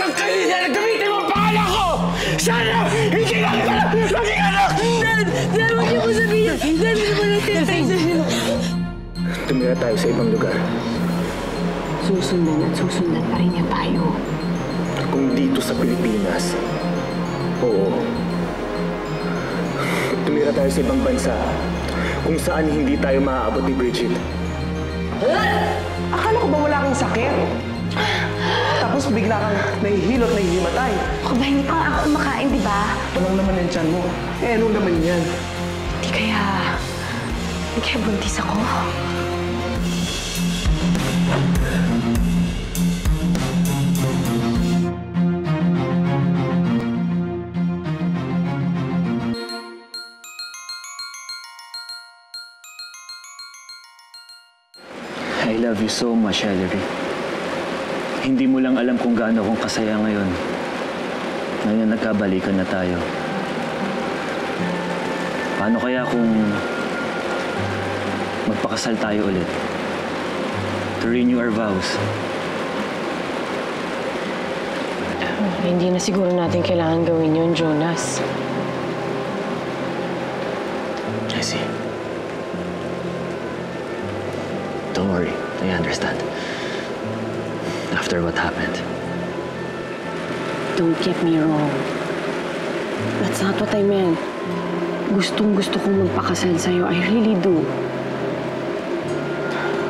hanggang kanina na gamitin mo ang pangalan ko! Sana hindi lang ka maging anak! Dad, huwag niyo po sabihin. Dad, hindi mo natin tayo. Tumira tayo sa ibang lugar. Susundan at susundan pa rin niya tayo. Kung dito sa Pilipinas, oo. Tumira tayo sa ibang bansa kung saan hindi tayo maaabot ni Bridget. Akala ko ba wala kang sakit? Tapos bigla kang nahihilot, nahihimatay. Ako ba, hindi pa ako kumakain, di ba? Anong naman yung tiyan mo? Anong naman yan? Hindi kaya buntis ako? I love you so much, Ellery. Hindi mo lang alam kung gaano akong kasaya ngayon. Ngayon nagkabalikan na tayo. Paano kaya kung magpakasal tayo ulit? To renew our vows. Hindi na siguro natin kailangan gawin yun, Jonas. I see. Don't worry, I understand. After what happened. Don't get me wrong. That's not what I meant. Gustong-gusto kong magpakasal sa'yo. I really do.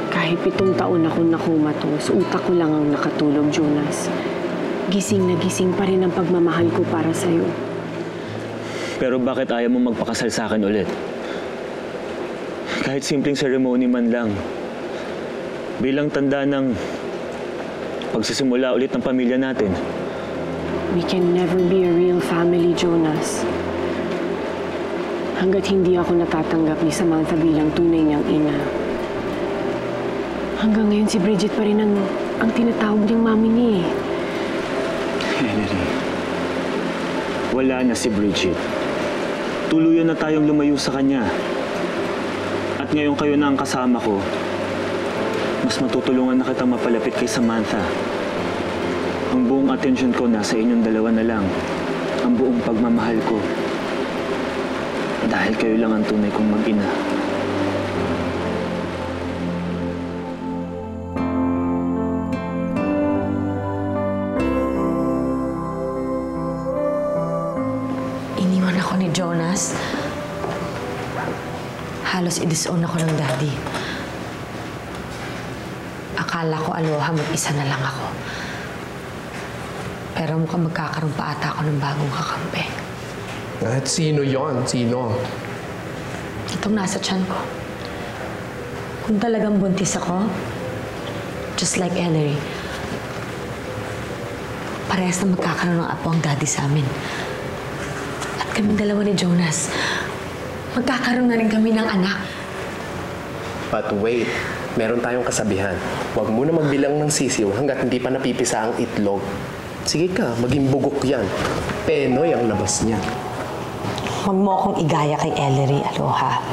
Kahit 7 taon akong nakumatos, utak ko lang ang nakatulog, Jonas. Gising na gising pa rin ang pagmamahal ko para sa'yo. Pero bakit ayaw mo magpakasal sa akin ulit? Kahit simpleng ceremony man lang. Bilang tanda ng pagsisimula ulit ng pamilya natin. We can never be a real family, Jonas. Hanggat hindi ako natatanggap ni Samantha bilang tunay niyang ina. Hanggang ngayon si Bridget pa rin ang tinatawag niyang mami niya eh. Ellery, wala na si Bridget. Tuluyan na tayong lumayo sa kanya. At ngayon kayo na ang kasama ko. Mas matutulungan na kita mapalapit kay Samantha. Ang buong atensyon ko nasa inyong dalawa na lang. Ang buong pagmamahal ko. Dahil kayo lang ang tunay kong mag-ina. Iniwan ako ni Jonas. Halos i-disown ako ng daddy. Akala ko aloha mag-isa na lang ako. Pero mukhang magkakaroon pa ata ako ng bagong kakampi. At sino yon? Sino? Itong nasa tiyan ko. Kung talagang buntis ako, just like Ellery, parehas na magkakaroon ng apo ang daddy sa amin. At kaming dalawa ni Jonas, magkakaroon na rin kami ng anak. But wait, meron tayong kasabihan. Huwag mo na magbilang ng sisiw hanggat hindi pa napipisa ang itlog. Sige ka, maging bugok yan. Penoy ang labas niya. Huwag mo akong igaya kay Ellery, aloha.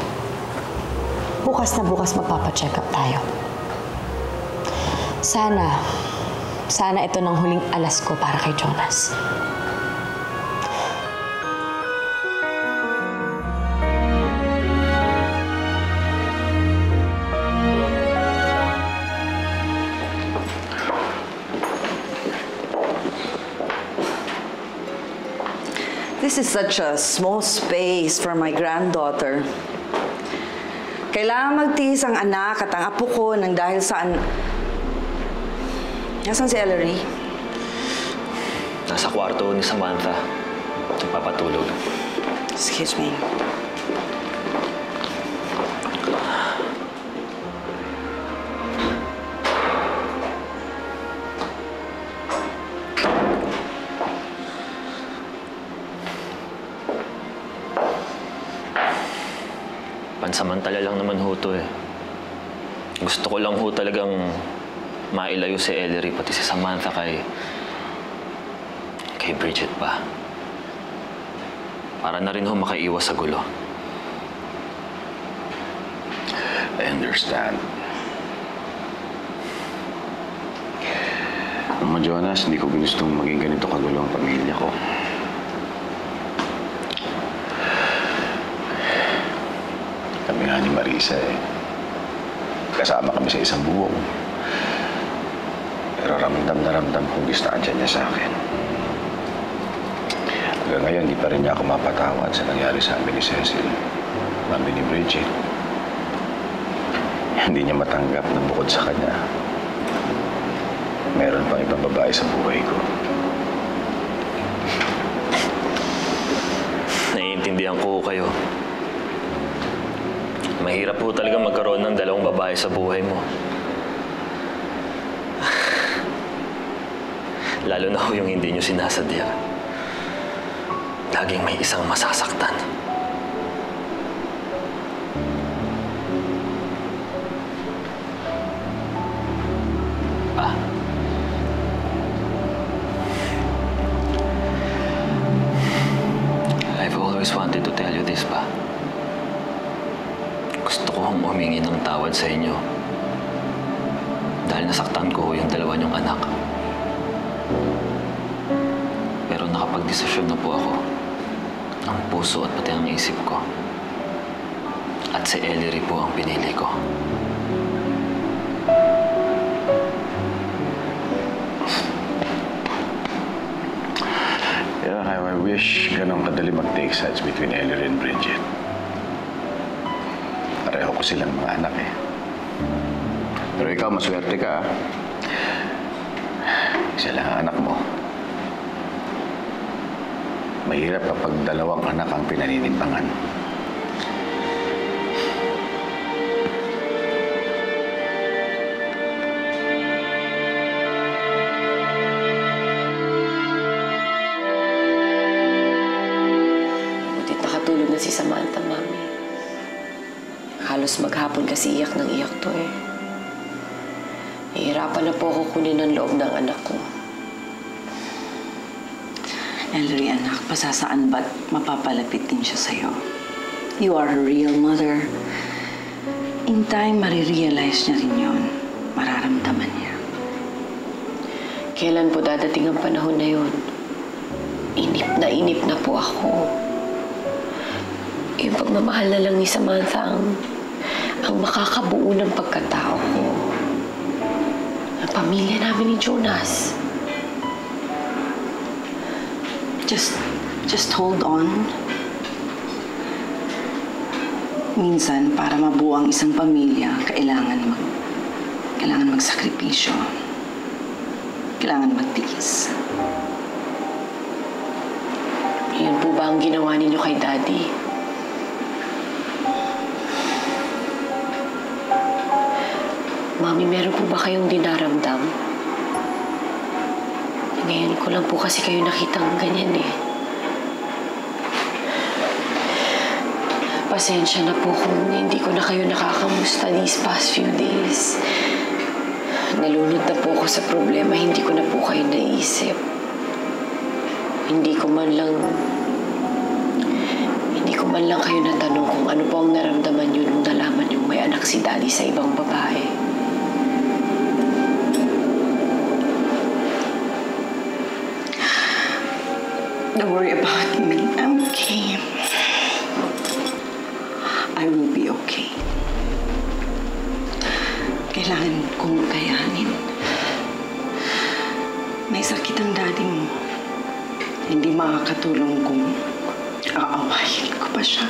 Bukas na bukas magpapacheck up tayo. Sana ito ng huling alas ko para kay Jonas. This is such a small space for my granddaughter. Kailangan magtiis ang anak at ang apo ko nang dahil saan... Nasaan si Ellery? Nasa kwarto ni Samantha. Nagpapatulog. Excuse me. Pansamantala lang naman ho to eh. Gusto ko lang ho talagang mailayo si Ellery pati si Samantha kay Bridget pa. Para na rin ho makaiwas sa gulo. I understand. Alam mo, Jonas, hindi ko gustong maging ganito kagulo ang pamilya ko. Kami nga ni Marisa kasama kami sa isang buwong. Pero ramdam na ramdam kong distansya niya sa akin. Hanggang ngayon, di pa rin niya ako mapatawad sa nangyari sa amin ni Cecil, mami ni Bridget. Hindi niya matanggap na bukod sa kanya, meron pang ibang babae sa buhay ko. Naiintindihan ko kayo. Mahirap po talaga magkaroon ng dalawang babae sa buhay mo. Lalo na ho yung hindi nyo sinasadya. Laging may isang masasaktan. I've always wanted to tell you this, Pa. Gusto ko hong humingi ng tawad sa inyo. Dahil nasaktan ko yung dalawa niyong anak. Pero nakapag-desisyon na po ako. Ang puso at pati ang isip ko. At si Ellery po ang pinili ko. Yeah, I wish ganun kadali mag-take sides between Ellery and Bridget. Pareho ko silang mga anak Pero ikaw, maswerte ka. Isa lang ang anak mo. Mahirap kapag dalawang anak ang pinaninintangan. Butit nakatulog na si Samantha, Mami. Halos maghapon kasi iyak ng iyak to Nahihirapan na po ako kunin ang loob ng anak ko. Ellery, anak, pasasaan ba't mapapalapit din siya sa'yo? You are her real mother. In time, marirealize niya rin yun. Mararamdaman niya. Kailan po dadating ang panahon na yun? Inip na po ako. Yung pagmamahal na lang ni Samantha ang makakabuo ng pagkatao ko. Ang pamilya namin ni Jonas. Just hold on. Minsan, para mabuo ang isang pamilya, kailangan magsakripisyo. Kailangan magtiis. Yun po ba ang ginawa ninyo kay Daddy? Mami, meron po ba kayong dinaramdam? Ngayon ko lang po kasi kayo nakitang ganyan Pasensya na po kung hindi ko na kayo nakakamusta these past few days. Nalunod na po ako sa problema, hindi ko na po kayo naisip. Hindi ko man lang kayo natanong kung ano po ang naramdaman niyo nung nalaman yung may anak si Daddy sa ibang babae. Don't worry about me. I'm okay. I will be okay. Kailangan kong kayanin. May sakit ang daddy mo. Hindi makakatulong kung aawahin ko pa siya.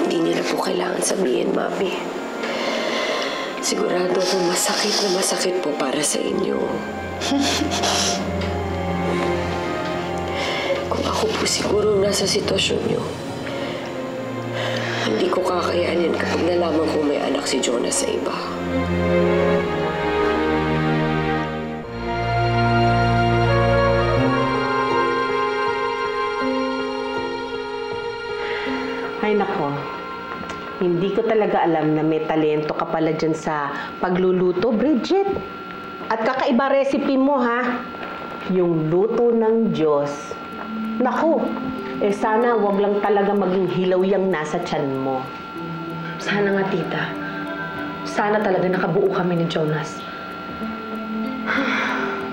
Hindi niyo na po kailangan sabihin, Mami. Sigurado akong masakit po para sa inyo. Kung ako po siguro nasa sitwasyon niyo, hindi ko kakayanin kapag nalaman kong may anak si Jonas sa iba. Ay nako, hindi ko talaga alam na may talento ka pala dyan sa pagluluto, Bridget. At kakaiba recipe mo, ha? Yung luto ng Diyos. Naku, sana wag lang talaga maging hilaw yung nasa tiyan mo. Sana nga, tita. Sana talaga nakabuo kami ni Jonas.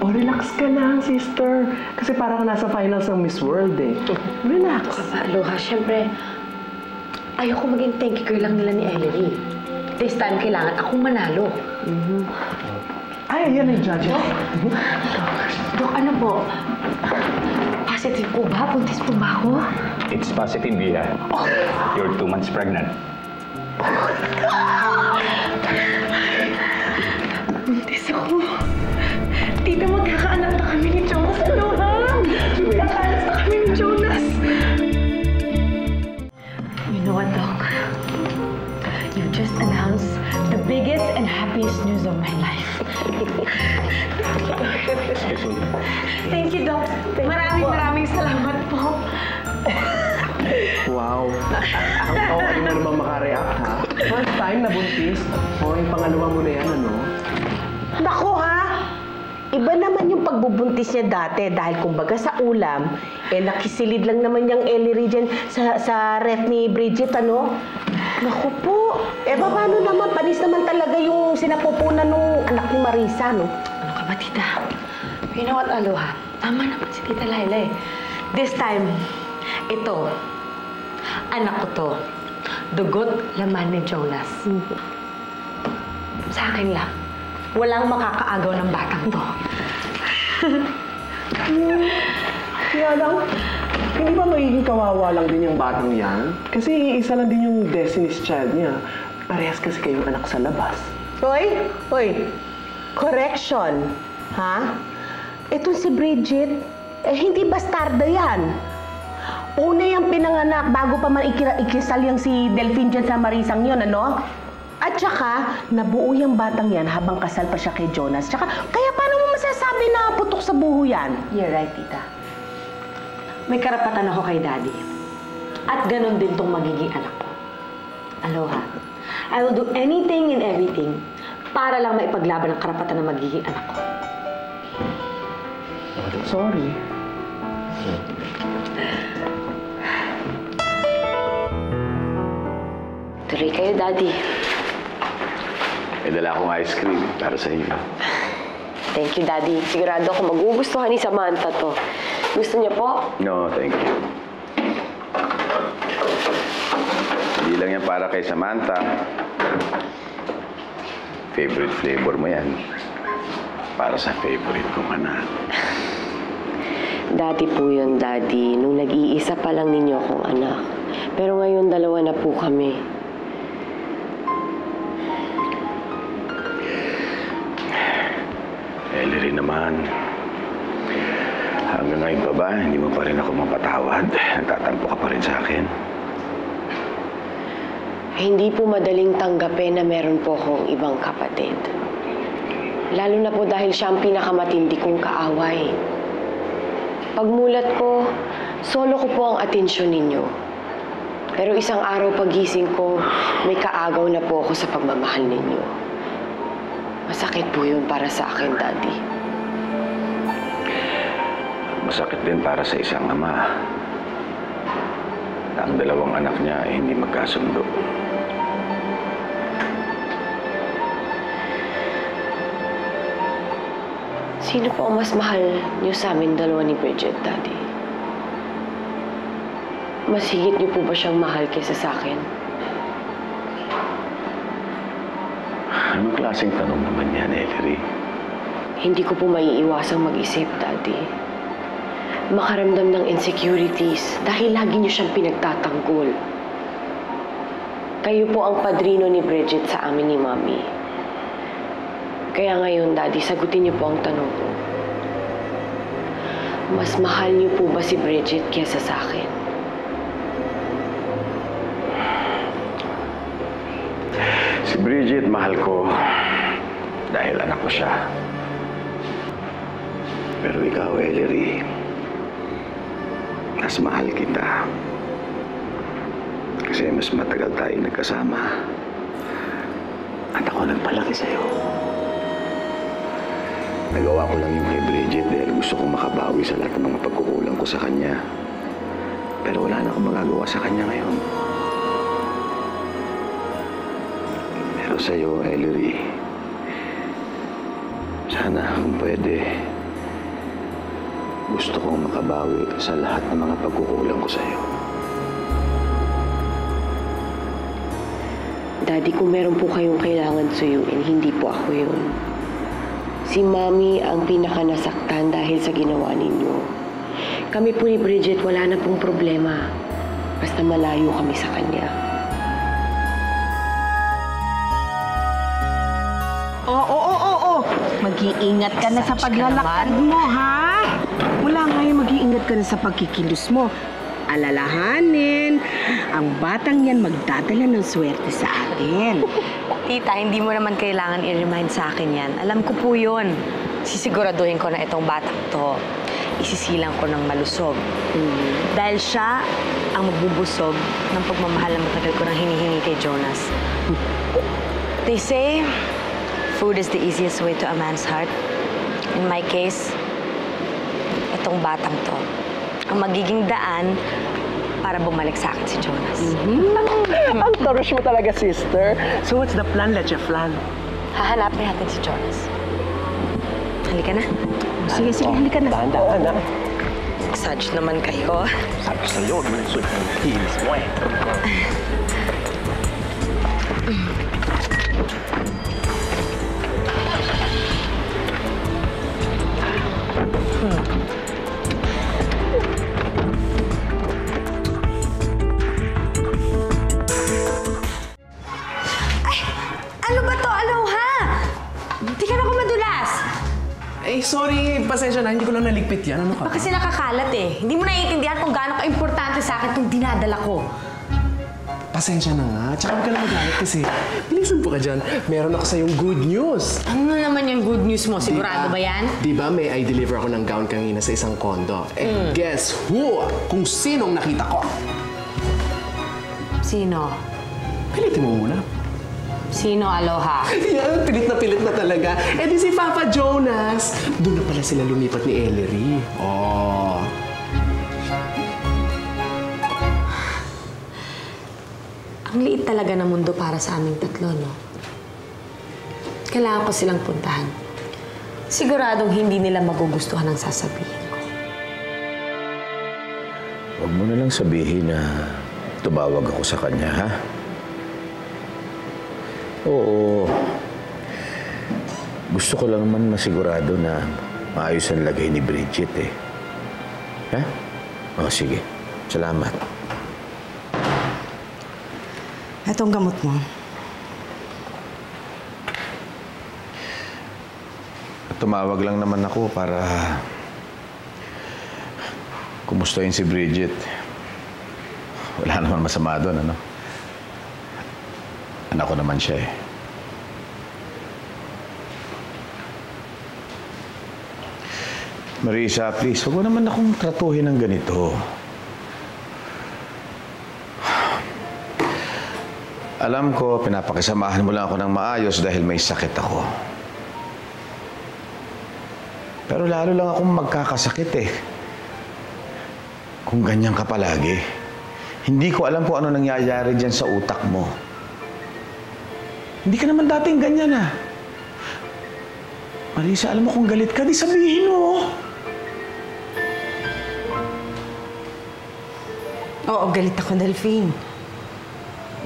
Oh, relax ka lang, sister. Kasi parang nasa finals ng Miss World eh. Relax. Aloha, syempre, ayoko maging thank you girl lang nila ni Ellery. This time, kailangan akong manalo. Ay, yan ang judge. Dok, ano po? Positive po ba? Buntis po ba ako? It's positive, Bia. You're 2 months pregnant. Buntis ako. Tita, magkakaanak na kami ni Jonas. Aloha! Magkakaanak na kami ni Jonas. You know what, Doc? You just announced the biggest and happiest news of my life. Thank you, Doc. Maraming salamat po. Wow. Ang okay mo naman makareact, ha? First time na buntis. O, yung pangalawa mo na yan, ano? Naku ha! Iba naman yung pagbubuntis niya dati dahil kumbaga sa ulam, nakisilid lang naman yung Ellery dyan sa ref ni Bridget, ano? Naku po! Paano naman? Panis naman talaga yung sinapupunan nung anak ni Marisa, no? Ano ka ba, tita? You know what, Aloha? Tama naman si Tita Laila eh. This time, ito, anak ko to. Dugot laman ni Jonas. Sa akin lang. Walang makakaagaw ng batang to. Kaya lang, hindi ba magiging kawawa lang din yung batang yan? Kasi isa lang din yung Destiny's Child niya. Parehas kasi kayong anak sa labas. Hoy! Correction! Ha? Itong si Bridget, hindi bastarda yan. Una yung pinanganak bago pa man ikisal yung si Delphine dyan sa Marisang yun, ano? At saka, nabuo yung batang yan habang kasal pa siya kay Jonas. Tsaka, kaya paano mo masasabi na putok sa buho yan? You're right, tita. May karapatan ako kay Daddy. At ganon din tong magiging anak ko. Aloha. I will do anything and everything para lang maipaglaban ang karapatan ng magiging anak ko. Sorry. Tuloy kayo, Daddy. May dala akong ice cream para sa inyo. Thank you, Daddy. Sigurado ako magugustuhan ni Samantha to. Gusto niya po? No, thank you. Hindi lang yan para kay Samantha. Favorite flavor mo yan. Para sa favorite kong anak. Dati po yun, Daddy. Nung nag-iisa pa lang ninyo akong anak. Pero ngayon, dalawa na po kami. Ellery naman. Hanggang ngayon pa ba, hindi mo pa rin ako mapatawad? Nagtatampo ka pa rin sa akin. Hindi po madaling tanggapin na meron po akong ibang kapatid. Lalo na po dahil siya ang pinakamatindi kong kaaway. Pagmulat ko, solo ko po ang atensyon ninyo. Pero isang araw pagising ko, may kaagaw na po ako sa pagmamahal ninyo. Masakit po yun para sa akin, Daddy. Masakit din para sa isang ama. Ang dalawang anak niya ay hindi magkasundo. Sino po ang mas mahal niyo sa amin dalawa ni Bridget, Daddy? Mas higit niyo po ba siyang mahal kaysa sa akin? Anong klaseng tanong naman yan, Ellery? Hindi ko po maiiwasang mag-isip, Daddy. Makaramdam ng insecurities dahil lagi niyo siyang pinagtatanggol. Kayo po ang padrino ni Bridget sa amin ni Mami. Kaya ngayon, Daddy, sagutin niyo po ang tanong ko. Mas mahal niyo po ba si Bridget kaysa sa akin? Si Bridget, mahal ko dahil anak ko siya. Pero ikaw, Ellery, mas mahal kita. Kasi mas matagal tayong nagkasama. At ako nagpalaki sa'yo. Nagawa ko lang yung kay Bridget dahil gusto kong makabawi sa lahat ng mga pagkukulang ko sa kanya. Pero wala na akong magagawa sa kanya ngayon. Pero sa'yo, Ellery, sana kung pwede, gusto kong makabawi sa lahat ng mga pagkukulang ko sa'yo. Daddy, kung meron po kayong kailangan suyuin, hindi po ako yun. Si Mami ang pinakanasaktan dahil sa ginawa ninyo. Kami po ni Bridget, wala na pong problema. Basta malayo kami sa kanya. Oo. Mag-iingat ka na sa paglalakad mo, ha? Wala nga yung mag-iingat ka na sa pagkikilos mo. Alalahanin, ang batang yan magdadala ng swerte sa atin. Tita, hindi mo naman kailangan i-remind sa akin yan. Alam ko po yun. Sisiguraduhin ko na itong batang to, isisilang ko ng malusog. Dahil siya ang magbubusog ng pagmamahal na matagal ko nang hinihingi kay Jonas. They say, food is the easiest way to a man's heart. In my case, itong batang to, ang magiging daan para bumalik sa akin si Jonas. Ang taros mo talaga, sister. So what's the plan, Leche Flan? Hahanapin natin si Jonas. Halika na. Sige, halika na. Dahan-dahan na. Massage naman kayo. Sabi ko sa'yo, huwag mo na suot ng heels mo eh. Ano ba to? Aloha! Di ka na ako madulas. Eh, sorry. Pasensya na. Hindi ko lang naligpit yan. Ano ka ba? Kasi nakakalat eh. Hindi mo naiintindihan kung gaano ka-importante sa akin itong dinadala ko. Pasensya na nga. Tsaka huwag ka lang magalit kasi bilisan po ka dyan. Meron ako sa'yong good news. Ano naman yung good news mo? Sigurado ba yan? Di ba may I-deliver ako ng gown kanina sa isang kondo? And guess who? Kung sinong nakita ko? Sino? Pilitin mo muna. Sino, Aloha? Yan, pilit na talaga. Eh di si Papa Jonas. Doon na pala sila lumipat ni Ellery. Oh. Ang liit talaga ng mundo para sa aming tatlo, no? Kailangan ko silang puntahan. Siguradong hindi nila magugustuhan ang sasabihin ko. Huwag mo na lang sabihin na tumawag ako sa kanya, ha? Oo. Gusto ko lang naman masigurado na maayos ang lagay ni Bridget, eh. Ha? O, sige. Salamat. Etong gamot mo. Tumawag lang naman ako para kumustahin si Bridget. Wala naman masama doon, ano? Anak ko naman siya, eh. Marisa, please, huwag mo naman akong tratuhin ng ganito. Alam ko, pinapakisamahan mo lang ako ng maayos dahil may sakit ako. Pero lalo lang akong magkakasakit, eh. Kung ganyan ka palagi, hindi ko alam kung ano nangyayari dyan sa utak mo. Hindi ka naman dating ganyan, ah. Marisa, alam mo kung galit ka, di sabihin mo. Oo, galit ako, Delphine.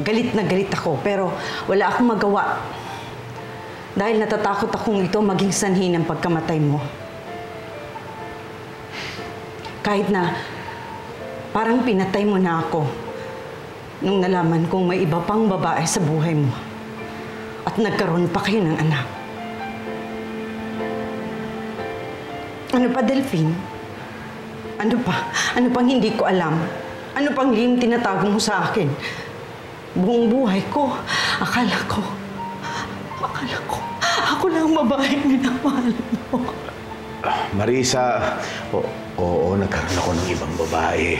Galit na galit ako, pero wala akong magawa. Dahil natatakot akong ito maging sanhi ng pagkamatay mo. Kahit na parang pinatay mo na ako nung nalaman kong may iba pang babae sa buhay mo. At nagkaroon pa kayo ng anak. Ano pa, Delphine? Ano pa? Ano pang hindi ko alam? Ano pang lihim tinatago mo sa akin? Buong buhay ko, akala ko, ako lang ang babaeng minamahal mo. Marisa, oo, nagkaroon ako ng ibang babae.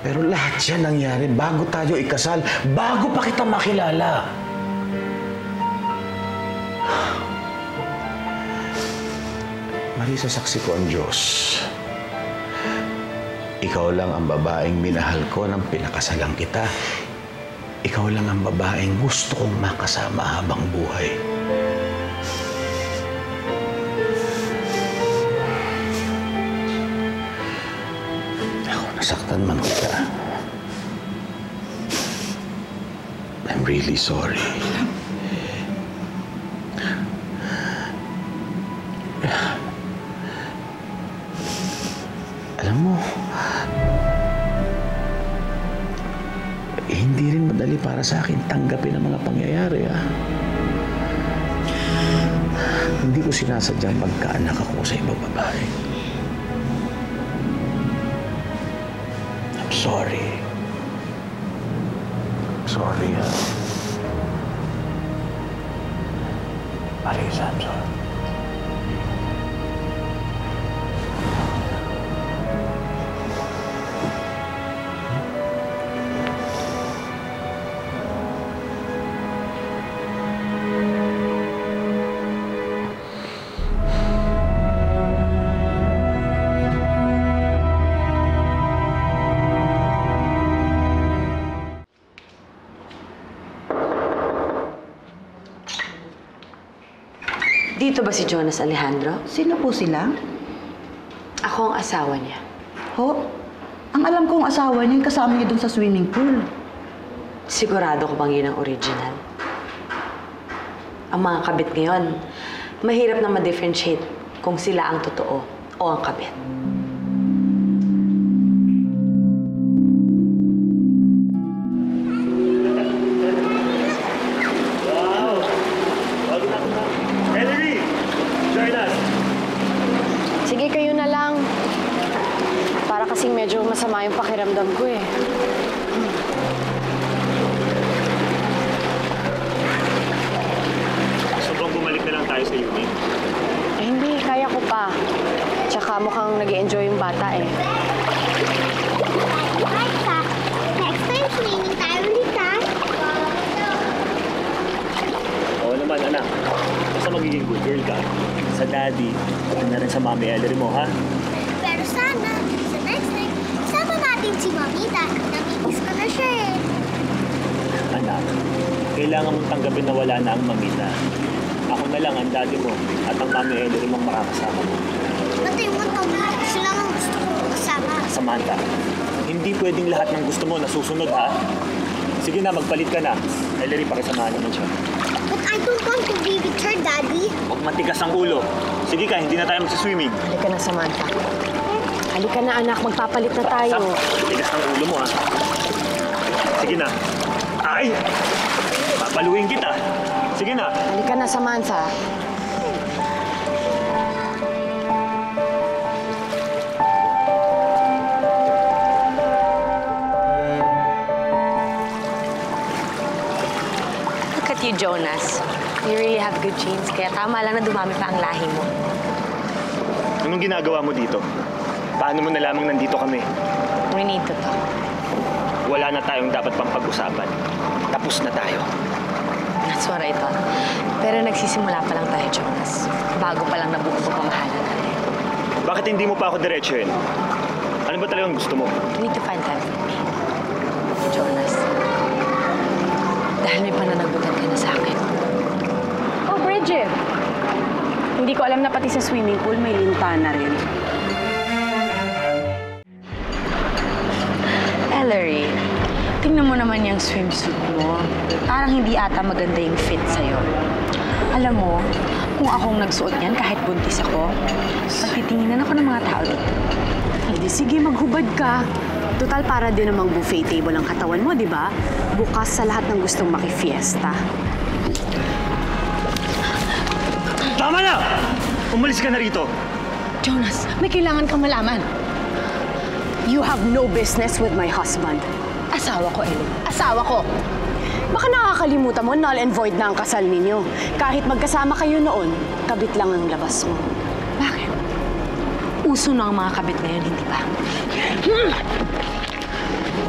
Pero lahat yan nangyari bago tayo ikasal, bago pa kita makilala. Marisa, saksi ko ang Diyos. Ikaw lang ang babaeng minahal ko nang pinakasalang kita. ikaw lang ang babaeng gusto kong makasama habang buhay. Ako, nasaktan man kita. I'm really sorry. Alam mo, hindi rin madali para sa akin tanggapin ang mga pangyayari, ha? Hindi ko sinasadyang magkaanak ako sa ibang babae. I'm sorry. Sorry, ha? Marisa, I'm sorry. Dito ba si Jonas Alejandro? Sino po sila? Ako ang asawa niya. Ho? Ang alam kong asawa niya yung kasama niya dun sa swimming pool. Sigurado ko bang yun ang original? Ang mga kabit ngayon, mahirap na ma-differentiate kung sila ang totoo o ang kabit. Sige, kayo na lang. Para kasing medyo masama yung pakiramdam ko eh. So bang bumalik na lang tayo sa unit? Eh, hindi, kaya ko pa. Tsaka mukhang nag-i-enjoy yung bata eh. Marisa, next time swimming tayo ulit, ha? Oo naman, anak. Basta magiging good girl ka. Sa daddy, na rin sa mami Ellery mo, ha? Pero sana, sa next time, sama natin si Mamita. Namimiss ko na siya eh. Anak, kailangan mong tanggapin na wala na ang mamita. Ako na lang ang daddy mo at ang mami Ellery mong makakasama mo. Patay mo, Tommy. Sila ang gusto kong kasama. Samantha, hindi pwedeng lahat ng gusto mo nasusunod, ha? Sige na, magpalit ka na. Ellery, pakisamahan naman siya. But I don't want to be with her, Daddy. Huwag matigas ang ulo. Sige ka, hindi na tayo magsiswimming. Halika na, Samantha. Halika na, anak. Magpapalit na tayo. Matigas ang ulo mo, ha? Sige na. Ay! Papaluin kita. Sige na. Halika na, Samantha. Look at you, Jonas. You really have good genes, kaya tama lang na dumami pa ang lahi mo. Anong ginagawa mo dito? Paano mo nalamang nandito kami? We need to talk. Wala na tayong dapat pang pag-usapan. Tapos na tayo. That's what I thought. Pero nagsisimula pa lang tayo, Jonas. Bago pa lang nabuo ang pamahalan natin. Bakit hindi mo pa ako diretsuhin? Ano ba talagang gusto mo? You need to find time for me. Jonas. Dahil may pananagutan ka na sa akin. Oh, Bridget. Hindi ko alam na pati sa swimming pool may lintana rin. Ellery, tingnan mo naman yung swimsuit mo. Parang hindi ata maganda yung fit sa'yo. Alam mo, kung akong nagsuot yan kahit buntis ako, pagtitinginan ako ng mga tao dito. Hindi, sige, maghubad ka. Total, para din namang buffet table ang katawan mo, di ba? Bukas sa lahat ng gustong makifiesta. Tama na! Umalis ka na rito. Jonas, may kailangan kang malaman. You have no business with my husband. Asawa ko, Ellie. Asawa ko. Baka nakakalimutan mo, null and void na ang kasal ninyo. Kahit magkasama kayo noon, kabit lang ang labas mo. Bakit? Uso na ang mga kabit ngayon, hindi ba?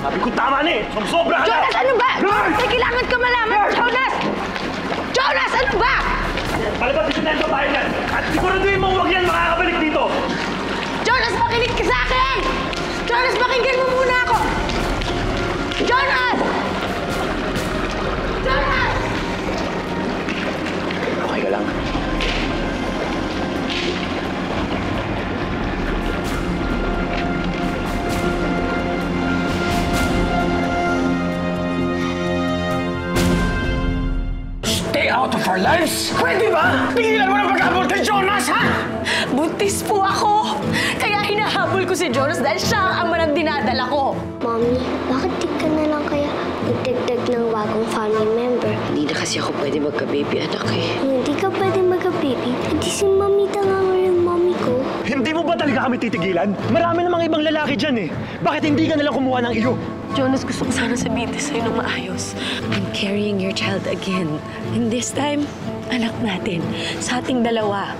Sabi ko tama na eh! Sobra ka na! Jonas, ano ba? May kailangan ka malaman, Jonas! Jonas, ano ba? Palabasin na yung babae yan! At siguraduhin mo huwag yan makakabalik dito! Jonas, makinig ka sa akin! Jonas, pakinggan mo muna ako! Jonas! our lives? Pwede ba? Pigilan mo ng pag-abort kay Jonas, ha? Buntis po ako! Kaya hinahabol ko si Jonas dahil siya ang ama ng dinadala ko. Mommy, bakit di ka na lang kaya magdagdag ng bagong family member? Hindi na kasi ako pwede magka-baby anak eh. Kung hindi ka pwede magka-baby, hindi si Mamita nga ngayon mommy ko. Hindi mo ba talaga kami titigilan? Marami namang ibang lalaki dyan eh. Bakit hindi ka nalang kumuha ng iyo? Jonas, gusto ko sana sabihin sa'yo ng maayos. I'm carrying your child again. And this time, anak natin. Sa ating dalawa.